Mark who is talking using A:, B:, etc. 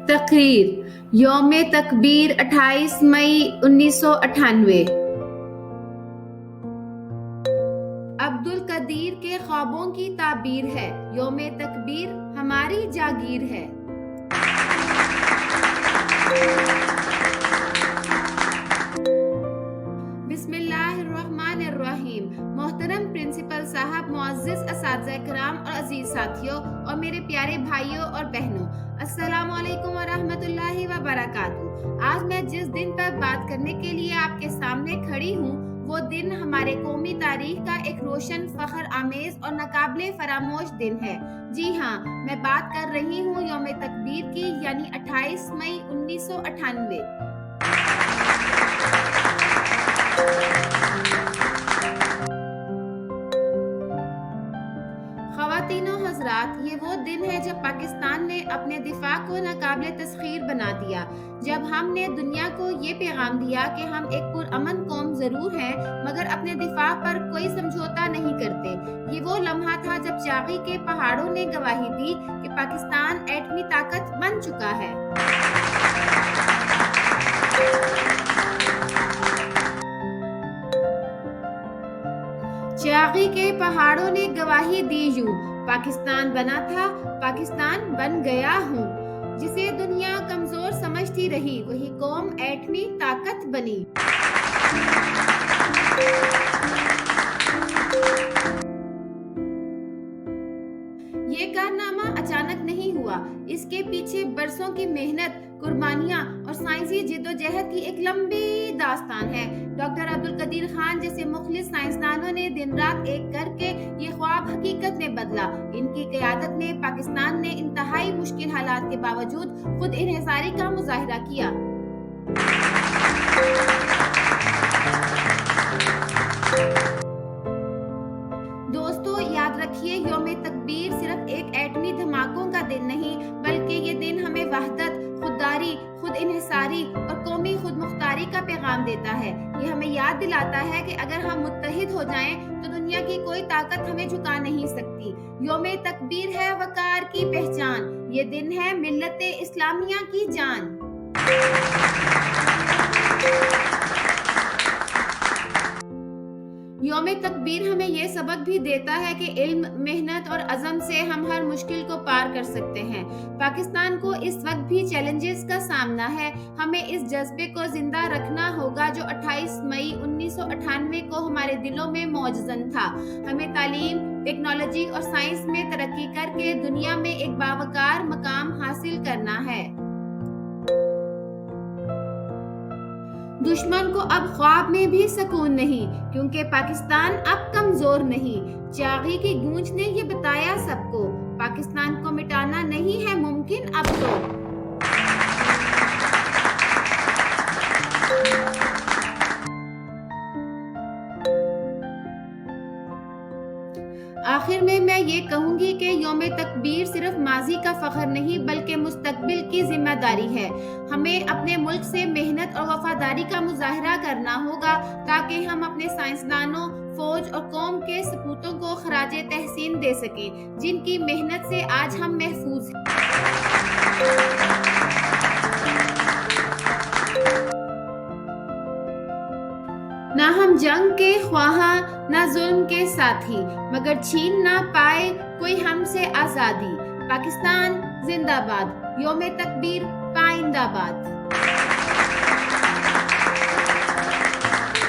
A: تقریر یوم تکبیر 28 مئی 1998 عبدالقدیر کے خوابوں کی تعبیر ہے، یوم تکبیر ہماری جاگیر ہے۔ بسم اللہ الرحمن الرحیم۔ محترم پرنسپل صاحب، معزز اساتذہ کرام اور عزیز ساتھیوں اور میرے پیارے بھائیوں اور بہنوں، السلام علیکم ورحمۃ اللہ وبرکاتہ۔ آج میں جس دن پر بات کرنے کے لیے آپ کے سامنے کھڑی ہوں، وہ دن ہمارے قومی تاریخ کا ایک روشن، فخر آمیز اور ناقابل فراموش دن ہے۔ جی ہاں، میں بات کر رہی ہوں یوم تکبیر کی، یعنی 28 مئی 1998۔ خواتین و حضرات، یہ وہ دن ہے جب پاکستان نے اپنے دفاع کو ناقابل تسخیر بنا دیا، جب ہم نے دنیا کو یہ پیغام دیا کہ ہم ایک پرامن قوم ضرور ہیں مگر اپنے دفاع پر کوئی سمجھوتا نہیں کرتے۔ یہ وہ لمحہ تھا جب چاغی کے پہاڑوں نے گواہی دی کہ پاکستان ایٹمی طاقت بن چکا ہے۔ چاغی کے پہاڑوں نے گواہی دی یوں، پاکستان بنا تھا، پاکستان بن گیا ہوں۔ جسے دنیا کمزور سمجھتی رہی، وہی قوم ایٹمی طاقت بنی۔ یہ کارنامہ اچانک نہیں ہوا، اس کے پیچھے برسوں کی محنت، قربانیاں اور سائنسی جدوجہد کی ایک لمبی داستان ہے۔ ڈاکٹر عبدالقدیر خان جیسے مخلص سائنسدانوں نے دن رات ایک کر کے یہ خواب حقیقت میں بدلا۔ ان کی قیادت میں پاکستان نے انتہائی مشکل حالات کے باوجود خود انحصاری کا مظاہرہ کیا۔ دوستو، یاد رکھیے، یوم تکبیر صرف ایک ایٹمی دھماکوں کا دن نہیں، بلکہ یہ دن ہمیں وحدت، خودداری، خود انحصاری اور قومی خود مختاری کا پیغام دیتا ہے۔ یہ ہمیں یاد دلاتا ہے کہ اگر ہم متحد ہو جائیں تو دنیا کی کوئی طاقت ہمیں جھکا نہیں سکتی۔ یوم تکبیر ہے وقار کی پہچان، یہ دن ہے ملت اسلامیہ کی جان۔ یوم تکبیر ہمیں یہ سبق بھی دیتا ہے کہ علم، محنت اور عزم سے ہم ہر مشکل کو پار کر سکتے ہیں۔ پاکستان کو اس وقت بھی چیلنجز کا سامنا ہے۔ ہمیں اس جذبے کو زندہ رکھنا ہوگا جو 28 مئی 1998 کو ہمارے دلوں میں موجزن تھا۔ ہمیں تعلیم، ٹیکنالوجی اور سائنس میں ترقی کر کے دنیا میں ایک باوقار مقام حاصل کرنا ہے۔ دشمن کو اب خواب میں بھی سکون نہیں، کیونکہ پاکستان اب کمزور نہیں۔ چاغی کی گونج نے یہ بتایا سب کو، پاکستان کو مٹانا نہیں ہے ممکن اب تو۔ آخر میں یہ کہوں گی کہ یوم تکبیر صرف ماضی کا فخر نہیں بلکہ مستقبل کی ذمہ داری ہے۔ ہمیں اپنے ملک سے محنت اور وفاداری کا مظاہرہ کرنا ہوگا تاکہ ہم اپنے سائنسدانوں، فوج اور قوم کے سپوتوں کو خراج تحسین دے سکیں، جن کی محنت سے آج ہم محفوظ ہیں۔ نہ ہم جنگ کے خواہاں، نہ ظلم کے ساتھی، مگر چھین نہ پائے کوئی ہم سے آزادی۔ پاکستان زندہ باد، یوم تکبیر پائندہ باد۔